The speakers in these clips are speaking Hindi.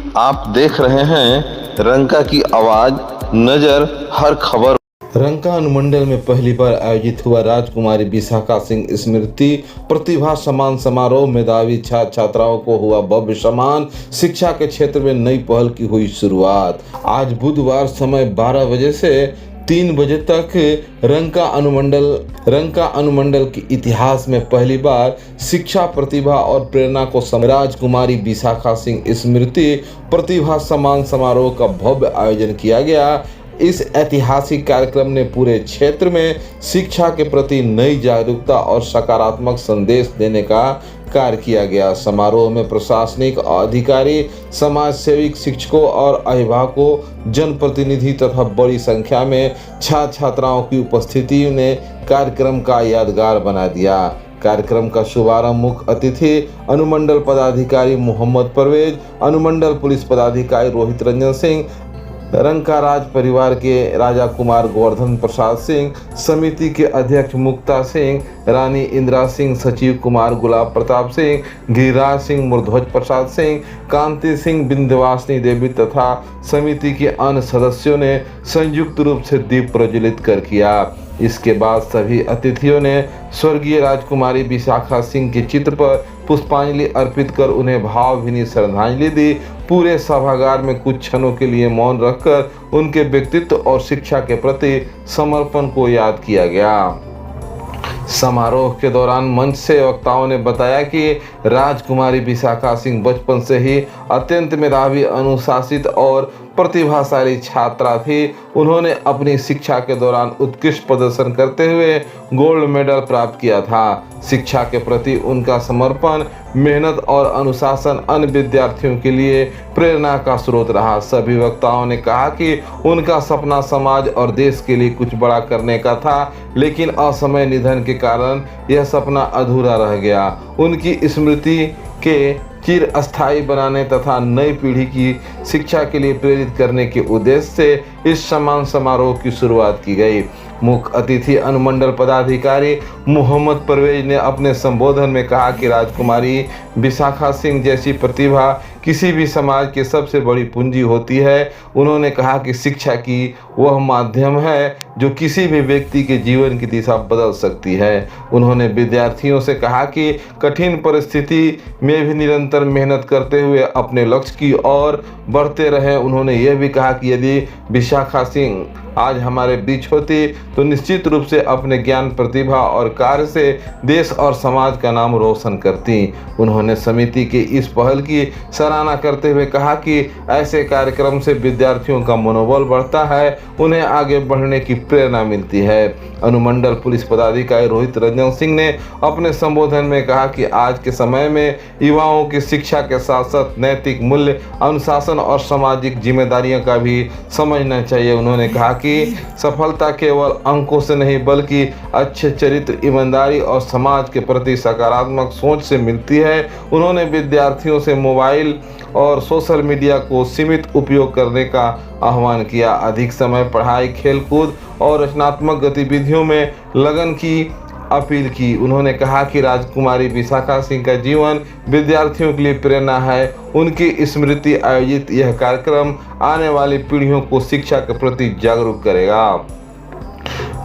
आप देख रहे हैं रंका की आवाज, नजर हर खबर। रंका अनुमंडल में पहली बार आयोजित हुआ राजकुमारी विशाखा सिंह स्मृति प्रतिभा सम्मान समारोह। मेधावी छात्र छात्राओं को हुआ भव्य सम्मान। शिक्षा के क्षेत्र में नई पहल की हुई शुरुआत। आज बुधवार समय 12 बजे से 3 बजे तक रंका अनुमंडल के इतिहास में पहली बार शिक्षा, प्रतिभा और प्रेरणा को राजकुमारी विशाखा सिंह स्मृति प्रतिभा सम्मान समारोह का भव्य आयोजन किया गया। इस ऐतिहासिक कार्यक्रम ने पूरे क्षेत्र में शिक्षा के प्रति नई जागरूकता और सकारात्मक संदेश देने का कार्य किया गया। समारोह में प्रशासनिक अधिकारी, समाज सेविक, शिक्षकों और अभिभावकों, जनप्रतिनिधि तथा बड़ी संख्या में छात्र छात्राओं की उपस्थिति ने कार्यक्रम का यादगार बना दिया। कार्यक्रम का शुभारंभ मुख्य अतिथि अनुमंडल पदाधिकारी मोहम्मद परवेज, अनुमंडल पुलिस पदाधिकारी रोहित रंजन सिंह, रंका राज परिवार के राजा कुमार गोवर्धन प्रसाद सिंह, समिति के अध्यक्ष मुक्ता सिंह, रानी इंदिरा सिंह, सचिव कुमार गुलाब प्रताप सिंह, गिरिराज सिंह, मुरध्वज प्रसाद सिंह, कांति सिंह, विंध्यवासिनी देवी तथा समिति के अन्य सदस्यों ने संयुक्त रूप से दीप प्रज्वलित कर किया। इसके बाद सभी अतिथियों ने स्वर्गीय राजकुमारी विशाखा सिंह के चित्र पर पुष्पांजलि अर्पित कर उन्हें भावभीनी श्रद्धांजलि दी। पूरे सभागार में कुछ क्षणों के लिए मौन रखकर उनके व्यक्तित्व और शिक्षा के प्रति समर्पण को याद किया गया। समारोह के दौरान मंच से वक्ताओं ने बताया कि राजकुमारी विशाखा सिंह बचपन से ही अत्यंत मेधावी, अनुशासित और प्रतिभाशाली छात्रा थी। उन्होंने अपनी शिक्षा के दौरान उत्कृष्ट प्रदर्शन करते हुए गोल्ड मेडल प्राप्त किया था। शिक्षा के प्रति उनका समर्पण, मेहनत और अनुशासन अन्य विद्यार्थियों के लिए प्रेरणा का स्रोत रहा। सभी वक्ताओं ने कहा कि उनका सपना समाज और देश के लिए कुछ बड़ा करने का था, लेकिन असमय निधन के कारण यह सपना अधूरा रह गया। उनकी स्मृति के चिर अस्थायी बनाने तथा नई पीढ़ी की शिक्षा के लिए प्रेरित करने के उद्देश्य से इस सम्मान समारोह की शुरुआत की गई। मुख्य अतिथि अनुमंडल पदाधिकारी मोहम्मद परवेज ने अपने संबोधन में कहा कि राजकुमारी विशाखा सिंह जैसी प्रतिभा किसी भी समाज की सबसे बड़ी पूंजी होती है। उन्होंने कहा कि शिक्षा की वह माध्यम है जो किसी भी व्यक्ति के जीवन की दिशा बदल सकती है। उन्होंने विद्यार्थियों से कहा कि कठिन परिस्थिति में भी निरंतर मेहनत करते हुए अपने लक्ष्य की ओर बढ़ते रहें। उन्होंने यह भी कहा कि यदि विशाखा सिंह आज हमारे बीच होती तो निश्चित रूप से अपने ज्ञान, प्रतिभा और कार्य से देश और समाज का नाम रोशन करती। उन्होंने समिति की इस पहल की सराहना करते हुए कहा कि ऐसे कार्यक्रम से विद्यार्थियों का मनोबल बढ़ता है, उन्हें आगे बढ़ने की प्रेरणा मिलती है। अनुमंडल पुलिस पदाधिकारी रोहित रंजन सिंह ने अपने संबोधन में कहा कि आज के समय में युवाओं की शिक्षा के साथ साथ नैतिक मूल्य, अनुशासन और सामाजिक जिम्मेदारियों का भी समझना चाहिए। उन्होंने कहा कि सफलता केवल अंकों से नहीं बल्कि अच्छे चरित्र, ईमानदारी और समाज के प्रति सकारात्मक सोच से मिलती है। उन्होंने विद्यार्थियों से मोबाइल और सोशल मीडिया को सीमित उपयोग करने का आह्वान किया, अधिक समय पढ़ाई, खेलकूद और रचनात्मक गतिविधियों में लगन की अपील की। उन्होंने कहा कि राजकुमारी विशाखा सिंह का जीवन विद्यार्थियों के लिए प्रेरणा है। उनकी स्मृति आयोजित यह कार्यक्रम आने वाली पीढ़ियों को शिक्षा के प्रति जागरूक करेगा।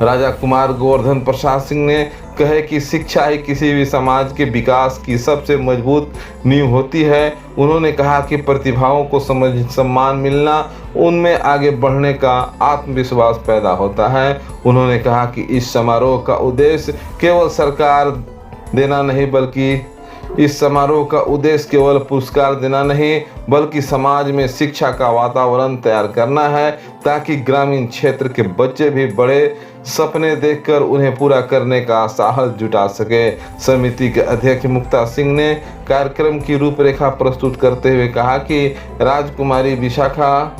राजा कुमार गोवर्धन प्रसाद सिंह ने कहे कि शिक्षा ही किसी भी समाज के विकास की सबसे मजबूत नींव होती है। उन्होंने कहा कि प्रतिभाओं को सम्मान मिलना, उनमें आगे बढ़ने का आत्मविश्वास पैदा होता है। उन्होंने कहा कि इस समारोह का उद्देश्य केवल पुरस्कार देना नहीं बल्कि समाज में शिक्षा का वातावरण तैयार करना है, ताकि ग्रामीण क्षेत्र के बच्चे भी बड़े सपने देखकर उन्हें पूरा करने का साहस जुटा सके। समिति के अध्यक्ष मुक्ता सिंह ने कार्यक्रम की रूपरेखा प्रस्तुत करते हुए कहा कि राजकुमारी विशाखा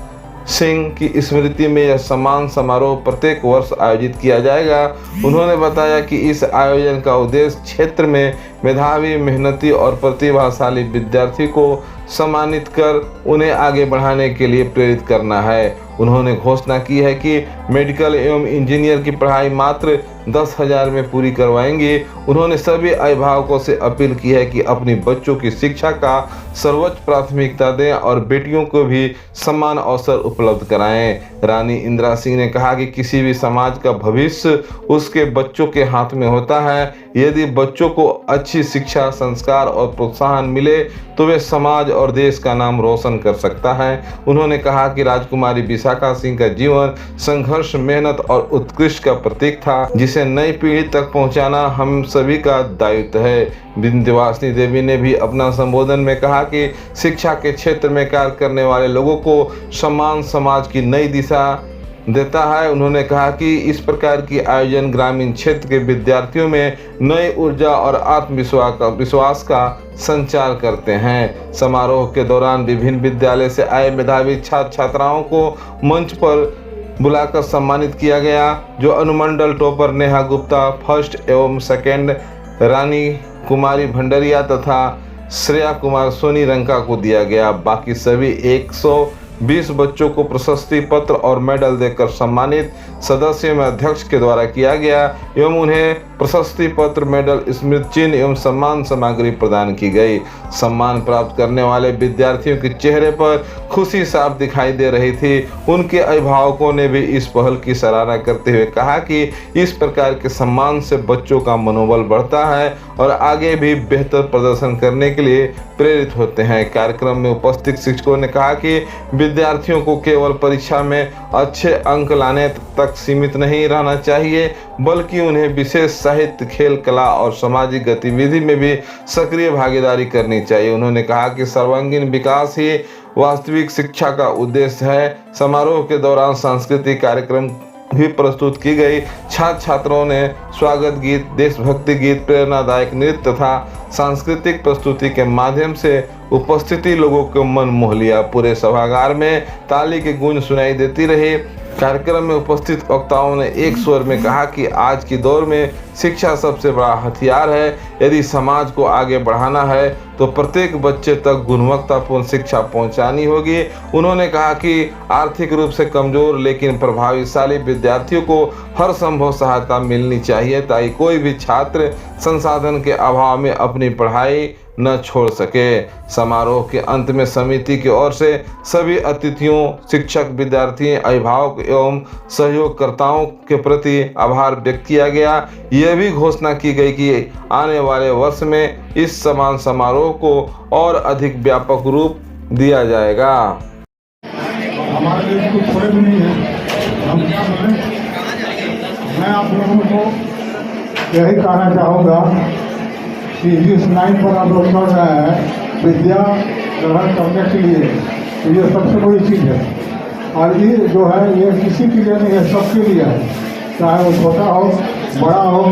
सिंह की स्मृति में यह सम्मान समारोह प्रत्येक वर्ष आयोजित किया जाएगा। उन्होंने बताया कि इस आयोजन का उद्देश्य क्षेत्र में मेधावी, मेहनती और प्रतिभाशाली विद्यार्थी को सम्मानित कर उन्हें आगे बढ़ाने के लिए प्रेरित करना है। उन्होंने घोषणा की है कि मेडिकल एवं इंजीनियर की पढ़ाई मात्र 10,000 में पूरी करवाएंगे। उन्होंने सभी अभिभावकों से अपील की है कि अपनी बच्चों की शिक्षा का सर्वोच्च प्राथमिकता दें और बेटियों को भी समान अवसर उपलब्ध कराएं। रानी इंदिरा सिंह ने कहा कि किसी भी समाज का भविष्य उसके बच्चों के हाथ में होता है। यदि बच्चों को अच्छी शिक्षा, संस्कार और प्रोत्साहन मिले तो वे समाज और देश का नाम रोशन कर सकता है। उन्होंने कहा कि राजकुमारी विशाखा सिंह का जीवन संघर्ष, मेहनत और उत्कृष्ट का प्रतीक था, जिसे नई पीढ़ी तक पहुंचाना हम सभी का दायित्व है। विंध्यवासिनी देवी ने भी अपना संबोधन में कहा कि शिक्षा के क्षेत्र में कार्य करने वाले लोगों को सम्मान समाज की नई दिशा देता है। उन्होंने कहा कि इस प्रकार की आयोजन ग्रामीण क्षेत्र के विद्यार्थियों में नई ऊर्जा और आत्मविश्वास का संचार करते हैं। समारोह के दौरान विभिन्न विद्यालय से आए मेधावी छात्र छात्राओं को मंच पर बुलाकर सम्मानित किया गया, जो अनुमंडल टॉपर नेहा गुप्ता, फर्स्ट एवं सेकंड रानी कुमारी भंडरिया तथा श्रेया कुमार सोनी रंका को दिया गया। बाकी सभी 120 बच्चों को प्रशस्ति पत्र और मेडल देकर सम्मानित सदस्य में अध्यक्ष के द्वारा किया गया एवं उन्हें प्रशस्ति पत्र, मेडल, स्मृति चिन्ह एवं सम्मान सामग्री प्रदान की गई। सम्मान प्राप्त करने वाले विद्यार्थियों के चेहरे पर खुशी साफ दिखाई दे रही थी। उनके अभिभावकों ने भी इस पहल की सराहना करते हुए कहा कि इस प्रकार के सम्मान से बच्चों का मनोबल बढ़ता है और आगे भी बेहतर प्रदर्शन करने के लिए प्रेरित होते हैं। कार्यक्रम में उपस्थित शिक्षकों ने कहा कि विद्यार्थियों को केवल परीक्षा में अच्छे अंक लाने तक सीमित नहीं रहना चाहिए, बल्कि उन्हें विशेष साहित्य, खेल, कला और सामाजिक गतिविधि में भी सक्रिय भागीदारी करनी चाहिए। उन्होंने कहा कि सर्वांगीण विकास ही वास्तविक शिक्षा का उद्देश्य है। समारोह के दौरान सांस्कृतिक कार्यक्रम भी प्रस्तुत की गई। छात्र छात्राओं ने स्वागत गीत, देशभक्ति गीत, प्रेरणादायक नृत्य तथा सांस्कृतिक प्रस्तुति के माध्यम से उपस्थिति लोगों को मन मोह लिया। पूरे सभागार में ताली की गूंज सुनाई देती रही। कार्यक्रम में उपस्थित वक्ताओं ने एक स्वर में कहा कि आज की दौर में शिक्षा सबसे बड़ा हथियार है। यदि समाज को आगे बढ़ाना है तो प्रत्येक बच्चे तक गुणवत्तापूर्ण शिक्षा पहुंचानी होगी। उन्होंने कहा कि आर्थिक रूप से कमजोर लेकिन प्रभावशाली विद्यार्थियों को हर संभव सहायता मिलनी चाहिए ताकि कोई भी छात्र संसाधन के अभाव में अपनी पढ़ाई न छोड़ सके। समारोह के अंत में समिति की ओर से सभी अतिथियों, शिक्षक, विद्यार्थी, अभिभावक एवं सहयोगकर्ताओं के प्रति आभार व्यक्त किया गया। यह भी घोषणा की गई कि आने वाले वर्ष में इस समान समारोह को और अधिक व्यापक रूप दिया जाएगा। हमारे देश को थोड़े भी नहीं है, हम क्या बोलें। मैं आप लोगों को यही कहना चाहूँगा कि जिस लाइन पर आप लोग चल रहे हैं विद्या ग्रहण करने के लिए, तो ये सबसे बड़ी चीज़ है। और ये जो है ये किसी के लिए नहीं है, सबके लिए है। चाहे वो छोटा हो, बड़ा हो,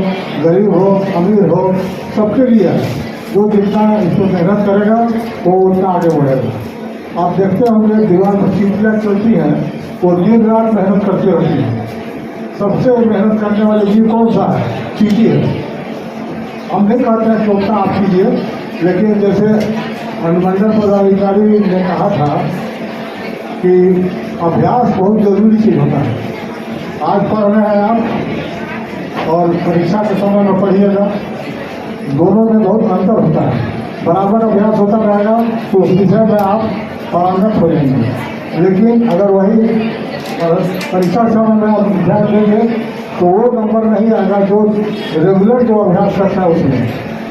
गरीब हो, अमीर हो, सबके लिए है। जो जितना इसको मेहनत करेगा वो उतना आगे बढ़ेगा। आप देखते होंगे दीवार पर चीटियाँ चलती हैं, वो दिन रात मेहनत करती रहती हैं। सबसे मेहनत करने वाले जीव कौन सा है? चींटी है। हम नहीं कहते हैं कि उतना आप कीजिए, लेकिन जैसे अनुमंडल पदाधिकारी ने कहा था कि अभ्यास बहुत जरूरी चीज़ होता है। आज पढ़ रहे हैं आप और परीक्षा के समय में पढ़िएगा, दोनों में बहुत अंतर होता है। बराबर अभ्यास होता रहेगा तो उस विषय में आप पारंगत हो जाएंगे। लेकिन अगर वही परीक्षा समय में आप ध्यान देंगे तो वो नंबर नहीं आएगा जो रेगुलर जो अभ्यास करता है उसमें।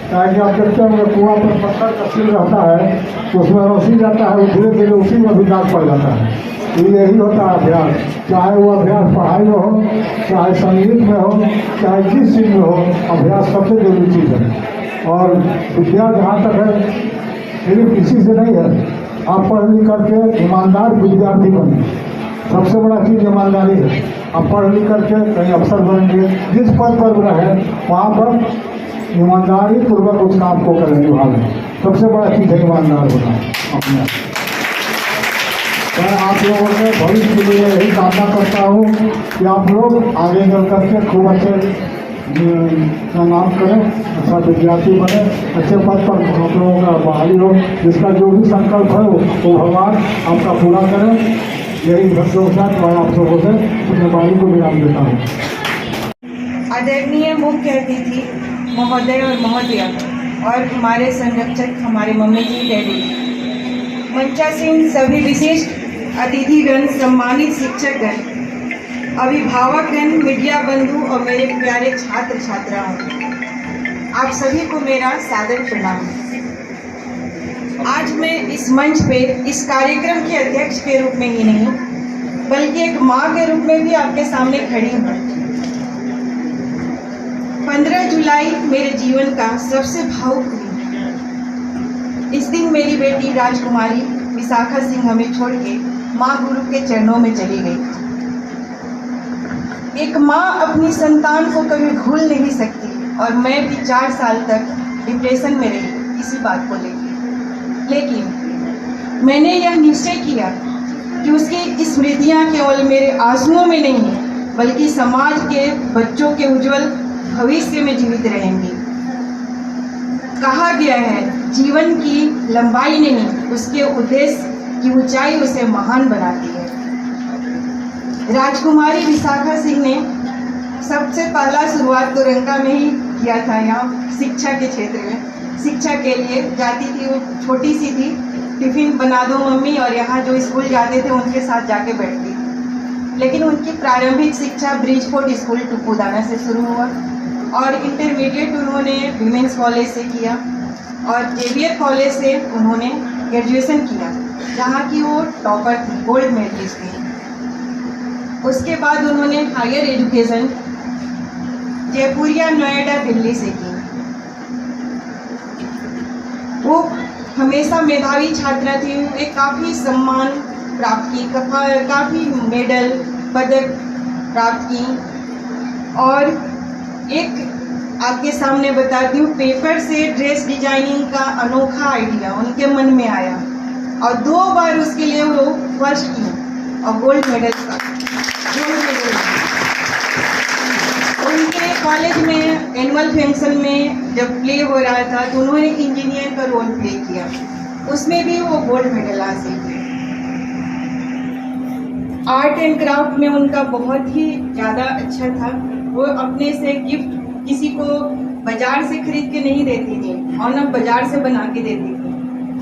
ताकि आप देखते हैं कुआं पर पत्थर का सिल रहता है तो उसमें रोशनी जाता है, वो धीरे धीरे उसी में भी दाग पड़ जाता है। तो यही होता है अभ्यास, चाहे वो अभ्यास पढ़ाई में हो, चाहे संगीत में हो, चाहे जिस चीज़ में हो, अभ्यास सबसे जरूरी चीज़ है। और विद्या जहाँ तक है सिर्फ इसी से नहीं है, आप पढ़ लिख करके ईमानदार विद्यार्थी बने। सबसे बड़ा चीज़ ईमानदारी है। आप पढ़ लिख करके कहीं अफसर बनेंगे, जिस पद पर रहे वहाँ पर ईमानदारी पूर्वक उस काम को करेंगे। भाग सबसे बड़ा चीज़ है ईमानदार होना अपने। मैं आप लोगों के भविष्य के लिए यही कामना करता हूँ कि आप लोग आगे चल करके खूब अच्छे नाम करें, अच्छा विद्यार्थी बने, अच्छे पद पर आप लोगों का बहाली हो। जिसका जो भी संकल्प है वो भगवान आपका पूरा करें। यही शब्दों के साथ मैं आप सबों से अपने वाणी को विराम देता हूँ। आदरणीय मुख्य अतिथि महोदय और महोदया और हमारे संरक्षक हमारे मम्मी जी डैडी, मंचासीन सभी विशिष्ट अतिथिगण, सम्मानित शिक्षकगण, अभिभावकगण, मीडिया बंधु और मेरे प्यारे छात्र छात्राओं, आप सभी को मेरा सादर प्रणाम। आज मैं इस मंच पे इस कार्यक्रम के अध्यक्ष के रूप में ही नहीं बल्कि एक माँ के रूप में भी आपके सामने खड़ी हूँ। 15 जुलाई मेरे जीवन का सबसे भावुक दिन। इस दिन मेरी बेटी राजकुमारी विशाखा सिंह हमें छोड़ के माँ गुरु के चरणों में चली गई। एक माँ अपनी संतान को कभी भूल नहीं सकती और मैं भी 4 साल तक डिप्रेशन में रही इसी बात को लेकर। लेकिन मैंने यह निश्चय किया कि उसकी स्मृतियाँ केवल मेरे आंसुओं में नहीं बल्कि समाज के बच्चों के उज्जवल भविष्य में जीवित रहेंगी। कहा गया है जीवन की लंबाई नहीं उसके उद्देश्य की ऊंचाई उसे महान बनाती है। राजकुमारी विशाखा सिंह ने सबसे पहला शुरुआत तो रंका में ही किया था। यहाँ शिक्षा के क्षेत्र में शिक्षा के लिए जाती थी, वो छोटी सी थी, टिफिन बना दो मम्मी, और यहाँ जो स्कूल जाते थे उनके साथ जाके बैठती। लेकिन उनकी प्रारंभिक शिक्षा ब्रिजफोर्ड स्कूल टुपुदाना से शुरू हुआ और इंटरमीडिएट उन्होंने विमेंस कॉलेज से किया और जेवियर कॉलेज से उन्होंने ग्रेजुएशन किया, जहाँ की वो टॉपर थी, गोल्ड मेडलिस्ट थी। उसके बाद उन्होंने हायर एजुकेशन जयपुर या नोएडा, दिल्ली से की। वो हमेशा मेधावी छात्रा थी। वे काफ़ी सम्मान प्राप्त की, काफ़ी मेडल पदक प्राप्त की। और एक आपके सामने बताती हूँ, पेपर से ड्रेस डिजाइनिंग का अनोखा आइडिया उनके मन में आया और 2 बार उसके लिए वो फर्स्ट की और गोल्ड मेडल का उनके कॉलेज में एनुअल फंक्शन में जब प्ले हो रहा था तो उन्होंने इंजीनियर का रोल प्ले किया, उसमें भी वो गोल्ड मेडल हासिल किया। आर्ट एंड क्राफ्ट में उनका बहुत ही ज़्यादा अच्छा था। वो अपने से गिफ्ट किसी को बाजार से खरीद के नहीं देती थी और न बाजार से बना के देती थी।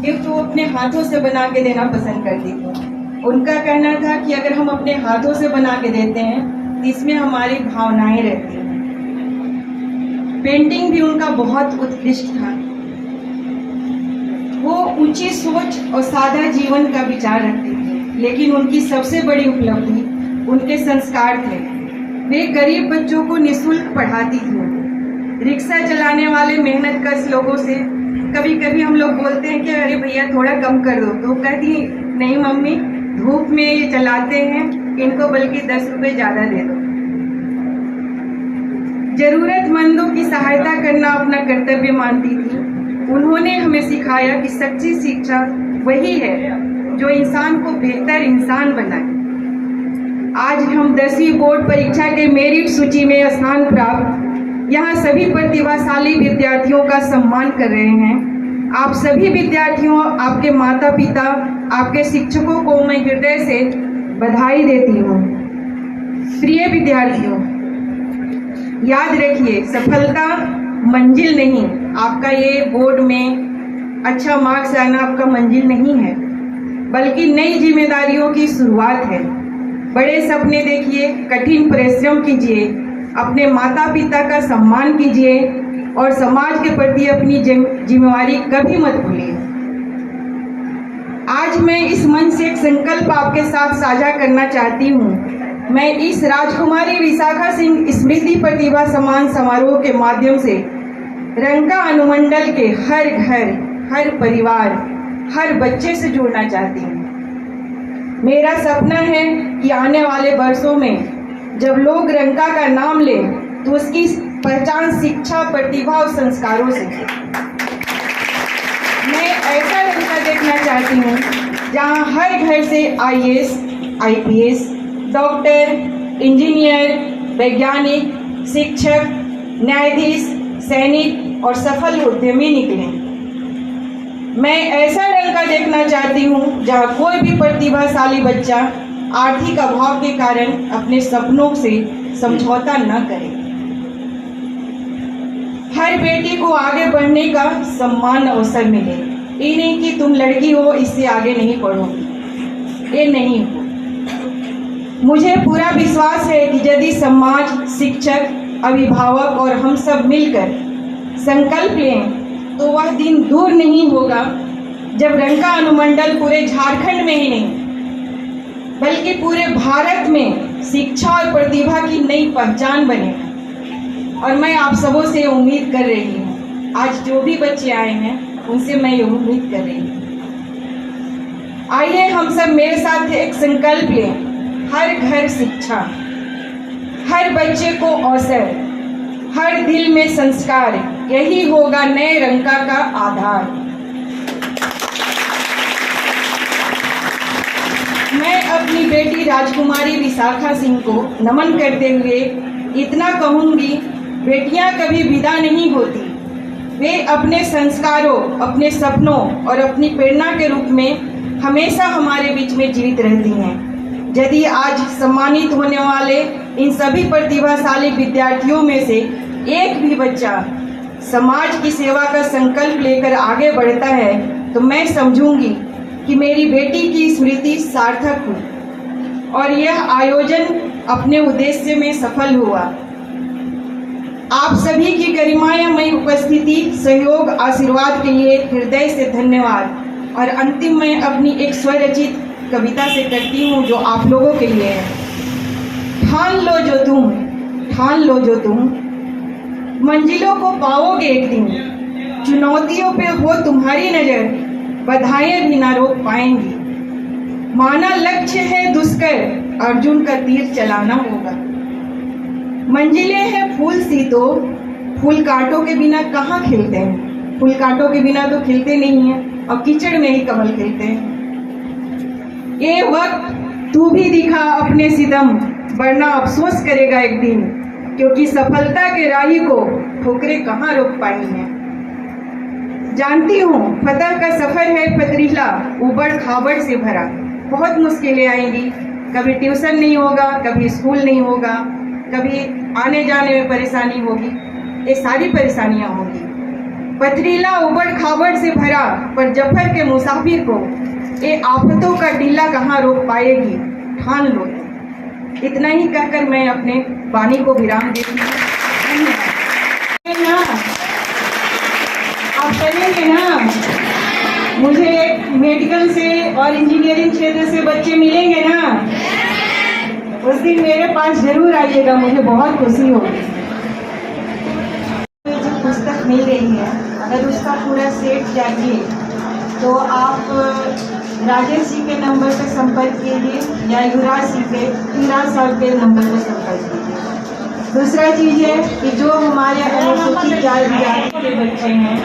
गिफ्ट वो अपने हाथों से बना के देना पसंद करती थी। उनका कहना था कि अगर हम अपने हाथों से बना के देते हैं तो इसमें हमारी भावनाएं रहती हैं। पेंटिंग भी उनका बहुत उत्कृष्ट था। वो ऊंची सोच और सादा जीवन का विचार रखती थी, लेकिन उनकी सबसे बड़ी उपलब्धि उनके संस्कार थे। वे गरीब बच्चों को निःशुल्क पढ़ाती थी। रिक्शा चलाने वाले मेहनतकश लोगों से कभी कभी हम लोग बोलते हैं कि अरे भैया थोड़ा कम कर दो, तो कहती नहीं मम्मी, धूप में ये चलाते हैं, इनको बल्कि 10 रुपए ज़्यादा दे दो। जरूरतमंदों की सहायता करना अपना कर्तव्य मानती थी। उन्होंने हमें सिखाया कि सच्ची शिक्षा वही है जो इंसान को बेहतर इंसान बनाए। आज हम 10वीं बोर्ड परीक्षा के मेरिट सूची में स्थान प्राप्त यहाँ सभी प्रतिभाशाली विद्यार्थियों का सम्मान कर रहे हैं। आप सभी विद्यार्थियों, आपके माता पिता, आपके शिक्षकों को मैं हृदय से बधाई देती हूँ। प्रिय विद्यार्थियों, याद रखिए सफलता मंजिल नहीं, आपका ये बोर्ड में अच्छा मार्क्स आना आपका मंजिल नहीं है, बल्कि नई जिम्मेदारियों की शुरुआत है। बड़े सपने देखिए, कठिन परिश्रम कीजिए, अपने माता पिता का सम्मान कीजिए और समाज के प्रति अपनी जिम्मेवारी कभी मत भूलिए। आज मैं इस मंच से एक संकल्प आपके साथ साझा करना चाहती हूँ। मैं इस राजकुमारी विशाखा सिंह स्मृति प्रतिभा सम्मान समारोह के माध्यम से रंका अनुमंडल के हर घर, हर परिवार, हर बच्चे से जुड़ना चाहती हूँ। मेरा सपना है कि आने वाले वर्षों में जब लोग रंका का नाम लें तो उसकी पहचान शिक्षा, प्रतिभा और संस्कारों से। मैं ऐसा रंका देखना चाहती हूँ जहाँ हर घर से IAS, IPS, डॉक्टर, इंजीनियर, वैज्ञानिक, शिक्षक, न्यायाधीश, सैनिक और सफल उद्यमी निकलें। मैं ऐसा रंका देखना चाहती हूँ जहाँ कोई भी प्रतिभाशाली बच्चा आर्थिक अभाव के कारण अपने सपनों से समझौता न करें। हर बेटी को आगे बढ़ने का समान अवसर मिले। ये नहीं कि तुम लड़की हो इससे आगे नहीं पढ़ोगी, ये नहीं हो। मुझे पूरा विश्वास है कि यदि समाज, शिक्षक, अभिभावक और हम सब मिलकर संकल्प लें तो वह दिन दूर नहीं होगा जब रंका अनुमंडल पूरे झारखंड में ही नहीं बल्कि पूरे भारत में शिक्षा और प्रतिभा की नई पहचान बनेगा। और मैं आप सबों से उम्मीद कर रही हूँ, आज जो भी बच्चे आए हैं उनसे मैं ये उम्मीद कर रही हूँ। आइए हम सब मेरे साथ एक संकल्प लें, हर घर शिक्षा, हर बच्चे को अवसर, हर दिल में संस्कार, यही होगा नए रंका का आधार। मैं अपनी बेटी राजकुमारी विशाखा सिंह को नमन करते हुए इतना कहूंगी, बेटियां कभी विदा नहीं होती। वे अपने संस्कारों, अपने सपनों और अपनी प्रेरणा के रूप में हमेशा हमारे बीच में जीवित रहती हैं। यदि आज सम्मानित होने वाले इन सभी प्रतिभाशाली विद्यार्थियों में से एक भी बच्चा समाज की सेवा का संकल्प लेकर आगे बढ़ता है तो मैं समझूंगी कि मेरी बेटी की स्मृति सार्थक हुई और यह आयोजन अपने उद्देश्य में सफल हुआ। आप सभी की गरिमामय उपस्थिति, सहयोग, आशीर्वाद के लिए हृदय से धन्यवाद। और अंतिम मैं अपनी एक स्वरचित कविता से करती हूँ जो आप लोगों के लिए है। ठान लो जो तुम, ठान लो जो तुम, मंजिलों को पाओगे एक दिन। चुनौतियों पे हो तुम्हारी नजर, बधाइयाँ भी ना रोक पाएंगी। माना लक्ष्य है दुष्कर, अर्जुन का तीर चलाना होगा। मंजिलें हैं फूल सी तो फूल कांटों के बिना कहाँ खिलते हैं। फूल कांटों के बिना तो खिलते नहीं हैं और कीचड़ में ही कमल खिलते हैं। ये वक्त तू भी दिखा अपने सितम, वरना अफसोस करेगा एक दिन, क्योंकि सफलता के राही को ठोकरें कहाँ रोक पाई हैं। जानती हूँ फतह का सफर है पथरीला, उबड़ खाबड़ से भरा। बहुत मुश्किलें आएंगी, कभी ट्यूशन नहीं होगा, कभी स्कूल नहीं होगा, कभी आने जाने में परेशानी होगी, ये सारी परेशानियां होंगी। पथरीला उबड़ खाबड़ से भरा, पर जफर के मुसाफिर को ये आफतों का टीला कहाँ रोक पाएगी। ठान लो। इतना ही कहकर मैं अपने वाणी को विराम देती हूँ। धन्यवाद। आप करेंगे ना, मुझे मेडिकल से और इंजीनियरिंग क्षेत्र से बच्चे मिलेंगे ना, उस दिन मेरे पास जरूर आइएगा, मुझे बहुत खुशी होगी। जो पुस्तक मिल रही है, अगर उसका पूरा सेट चाहिए तो आप राजेश जी के नंबर पर संपर्क कीजिए या युवराज जी के 13 साल के नंबर पर संपर्क कीजिए। दूसरा चीज़ है कि जो हमारे अनुसूचित जाति के बच्चे हैं,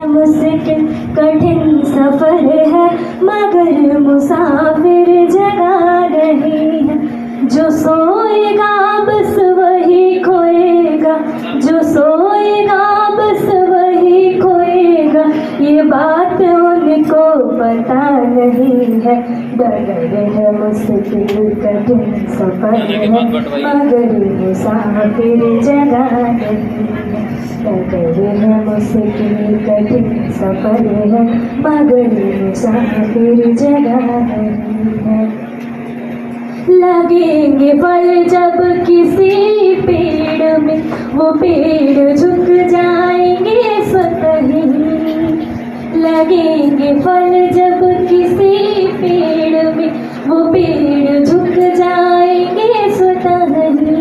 मुश्किल कठिन सफर है मगर मुसाफिर जगा रही है। जो सोएगा बस वही खोएगा, जो सोएगा बस वही खोएगा, ये बात उनको पता नहीं है। डगर है मुश्किल कठिन सफर है मगर मुसाफिर जगा रही है। डगर है मुश्किल कठिन सफर है मगर मुसाफिर जगा रही है। लगेंगे फल जब किसी पेड़ में, वो पेड़ झुक जाएंगे स्वतः ही। लगेंगे फल जब किसी पेड़ में, वो पेड़ झुक जाएंगे स्वतः ही।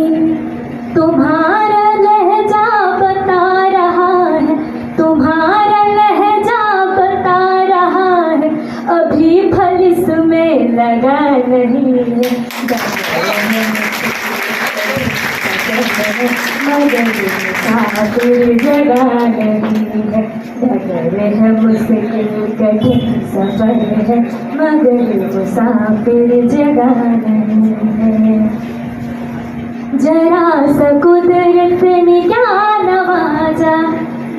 तुम्हारा लहजा बता रहा है, तुम्हारा लहजा बता रहा है, अभी फल इसमें लगा नहीं है। मगर मुसाफिर जगा नहीं है। डगर है मुश्किल कठिन सफर है मगर मुसाफिर जगा नहीं है। जरा सा कुदरत ने क्या नवाजा,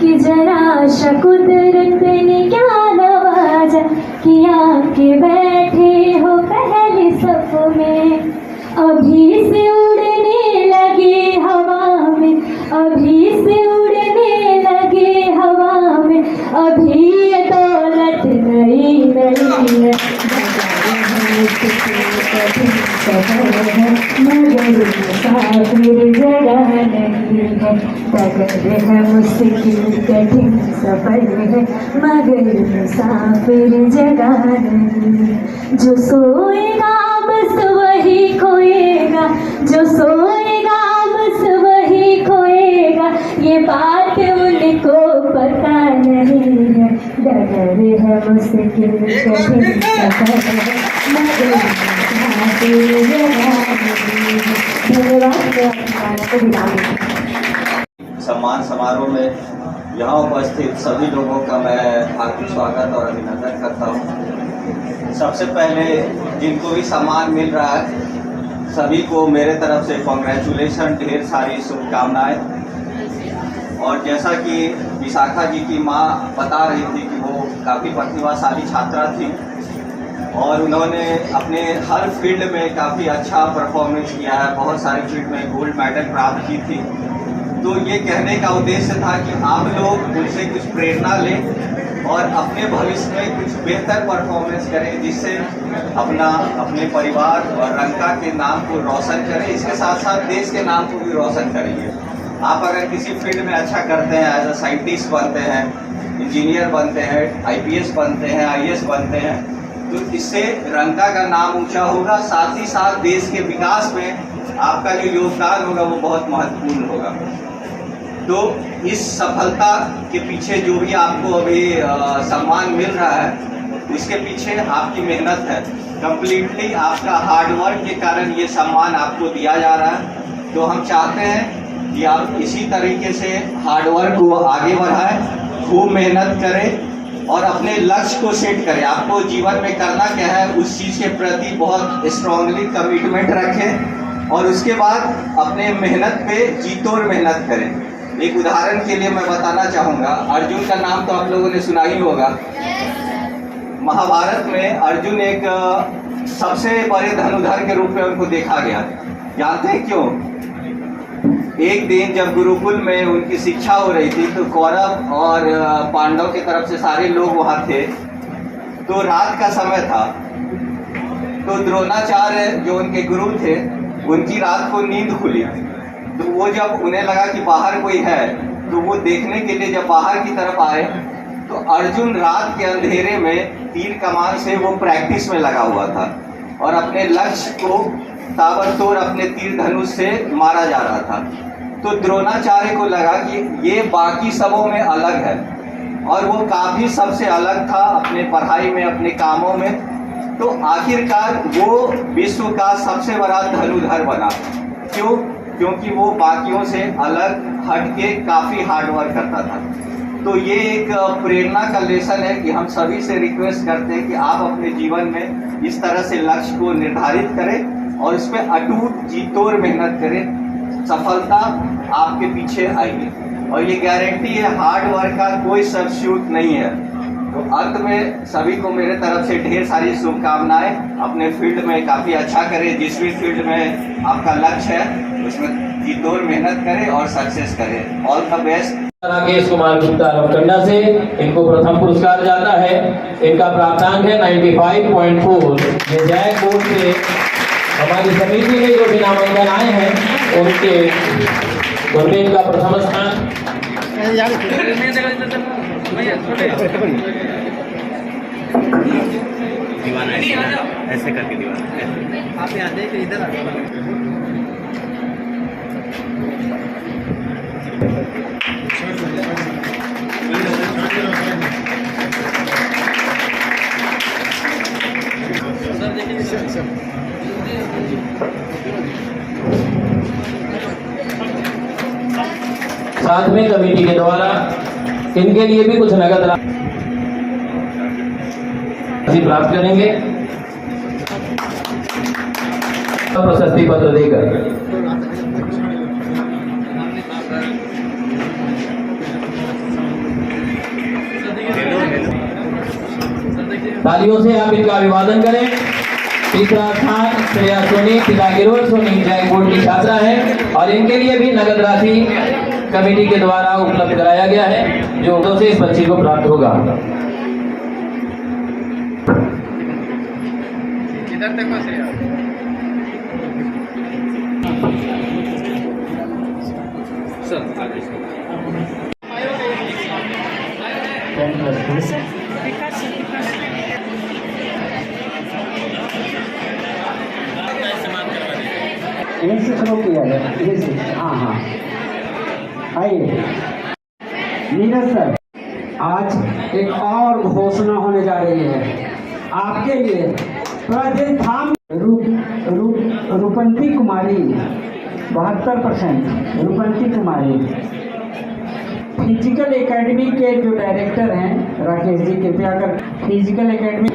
कि जरा सा कुदरत ने क्या नवाजा, कि आके बैठे हो पहले सफर में, अभी से उड़ने लगे हवा में, अभी से उड़ने लगे हवा में, अभी ये दौलत नई नई है। मगर मुसाफिर जगह नहीं है, डगर है मुश्किल कठिन सफर है, मगर मुसाफिर जगह नहीं है। जो सोएगा बस वही खोएगा, जो सोएगा बस वही खोएगा, ये बात उनको पता नहीं है। डगर है मुश्किल कठिन सफर है, मगर मुसाफिर जगह नहीं है। धन्यवाद को विदा सम्मान समारोह में यहाँ उपस्थित सभी लोगों का मैं हार्दिक स्वागत और अभिनंदन करता हूँ। सबसे पहले जिनको भी सम्मान मिल रहा है सभी को मेरे तरफ से कॉन्ग्रेचुलेशन, ढेर सारी शुभकामनाएं। और जैसा कि विशाखा जी की माँ बता रही थी कि वो काफ़ी प्रतिभाशाली छात्रा थी और उन्होंने अपने हर फील्ड में काफ़ी अच्छा परफॉर्मेंस किया है, बहुत सारी फील्ड में गोल्ड मेडल प्राप्त की थी। तो ये कहने का उद्देश्य था कि आप लोग उनसे कुछ प्रेरणा लें और अपने भविष्य में कुछ बेहतर परफॉर्मेंस करें, जिससे अपने परिवार और रंका के नाम को रोशन करें, इसके साथ साथ देश के नाम को भी रोशन करेंगे। आप अगर किसी फील्ड में अच्छा करते हैं, एज अ साइंटिस्ट बनते हैं, इंजीनियर बनते हैं, IPS बनते हैं, IAS बनते हैं, तो इससे रंका का नाम ऊंचा होगा, साथ ही साथ देश के विकास में आपका जो योगदान होगा वो बहुत महत्वपूर्ण होगा। तो इस सफलता के पीछे जो भी आपको अभी सम्मान मिल रहा है उसके पीछे आपकी मेहनत है, कंप्लीटली आपका हार्डवर्क के कारण ये सम्मान आपको दिया जा रहा है। तो हम चाहते हैं कि आप इसी तरीके से हार्डवर्क को आगे बढ़ाएं, खूब मेहनत करें और अपने लक्ष्य को सेट करें। आपको जीवन में करना क्या है उस चीज़ के प्रति बहुत स्ट्रांगली कमिटमेंट रखें और उसके बाद अपने मेहनत पे जीतोड़ मेहनत करें। एक उदाहरण के लिए मैं बताना चाहूँगा, अर्जुन का नाम तो आप लोगों ने सुना ही होगा। महाभारत में अर्जुन एक सबसे बड़े धनुधर के रूप में उनको देखा गया। जानते हैं क्यों? एक दिन जब गुरुकुल में उनकी शिक्षा हो रही थी तो कौरव और पांडव की तरफ से सारे लोग वहाँ थे। तो रात का समय था, तो द्रोणाचार्य जो उनके गुरु थे उनकी रात को नींद खुली। तो वो जब उन्हें लगा कि बाहर कोई है तो वो देखने के लिए जब बाहर की तरफ आए तो अर्जुन रात के अंधेरे में तीर कमान से वो प्रैक्टिस में लगा हुआ था और अपने लक्ष्य को ताबड़तोड़ अपने तीर धनुष से मारा जा रहा था। तो द्रोणाचार्य को लगा कि ये बाकी सबों में अलग है और वो काफ़ी सबसे अलग था अपने पढ़ाई में, अपने कामों में। तो आखिरकार वो विश्व का सबसे बड़ा धनुधर बना। क्यों? क्योंकि वो बाकियों से अलग हट के काफ़ी हार्डवर्क करता था। तो ये एक प्रेरणा का लेसन है कि हम सभी से रिक्वेस्ट करते हैं कि आप अपने जीवन में इस तरह से लक्ष्य को निर्धारित करें और उस पर अटूट जीतोड़ मेहनत करें। सफलता आपके पीछे आएगी और ये गारंटी है, हार्ड वर्क का कोई सब्स्टिट्यूट नहीं है। तो अंत में सभी को मेरे तरफ से ढेर सारी शुभकामनाएं। अपने फील्ड में काफ़ी अच्छा करें, जिस भी फील्ड में आपका लक्ष्य है उसमें जीतोड़ मेहनत करें और सक्सेस करें। All the best. Rakesh Kumar Gupta Ramkanda से इनको प्रथम पुरस्कार जाता है। इनका प्राप्तांक है 95.4। ये जय कोर्ट से हमारी समिति में जो भी नामांकन आए हैं उनके इनका प्रथम स्थान। दीवाना ऐसे करके दीवाना आप यहाँ देख इधर साथ में कमेटी के द्वारा इनके लिए भी कुछ नगद राशि प्राप्त करेंगे प्रशस्ति पत्र देकर। तालियों से आप इनका अभिवादन करें। तीसरा स्थान श्रेया सोनी, पिता गिरोल सोनी जैक बोर्ड की छात्रा है और इनके लिए भी नगद राशि कमेटी के द्वारा उपलब्ध कराया गया है, जो से इस बच्ची को प्राप्त होगा। इधर देखो श्रेया। यहीं से शुरू किया जाए, यहीं से। हाँ हाँ, आइए नीरज सर, आज एक और घोषणा होने जा रही है आपके लिए। प्रतिदिन थाम रूपंती कुमारी 72%, रूपंती कुमारी फिजिकल एकेडमी के जो डायरेक्टर हैं राकेश जी, कृपया कर फिजिकल एकेडमी।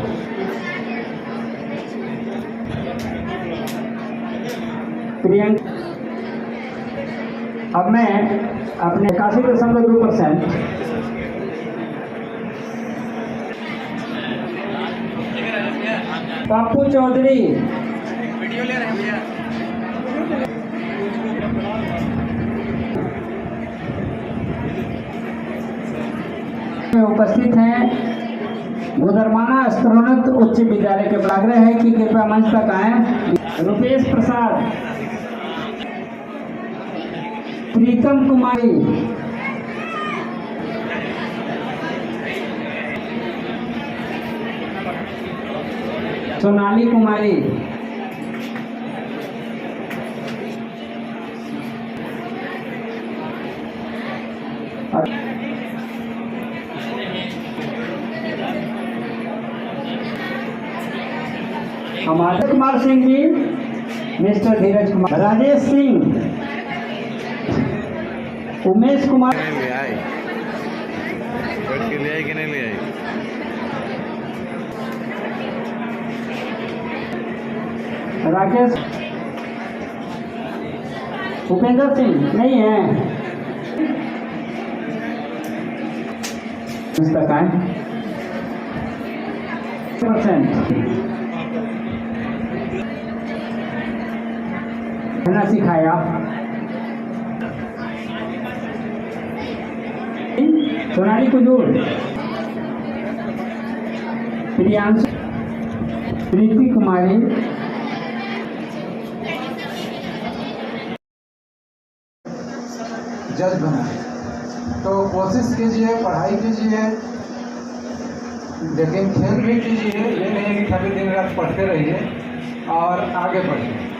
प्रियंका, अब मैं अपने 81.2%। पप्पू चौधरी, वीडियो ले रहे हैं भैया। में उपस्थित हैं गुदरमाना स्तरोन्नत उच्च विद्यालय के आग्रह है कि कृपया मंच तक आए। रुपेश प्रसाद, प्रीतम कुमारी, सोनाली कुमारी, हमारे कुमार सिंह जी, मिस्टर धीरज कुमार, राजेश सिंह, उमेश कुमार, ले आई बैठ के ले आई कि नहीं ले आई? राकेश, उपेंद्र सिंह नहीं है, तक आए कहना सिखाया। सोनाली कुजूर, प्रियांशु, प्रीति कुमारी, जज बना है। तो कोशिश कीजिए, पढ़ाई कीजिए, लेकिन खेल भी कीजिए। ये नहीं है कि खाली दिन रात पढ़ते रहिए और आगे बढ़िए।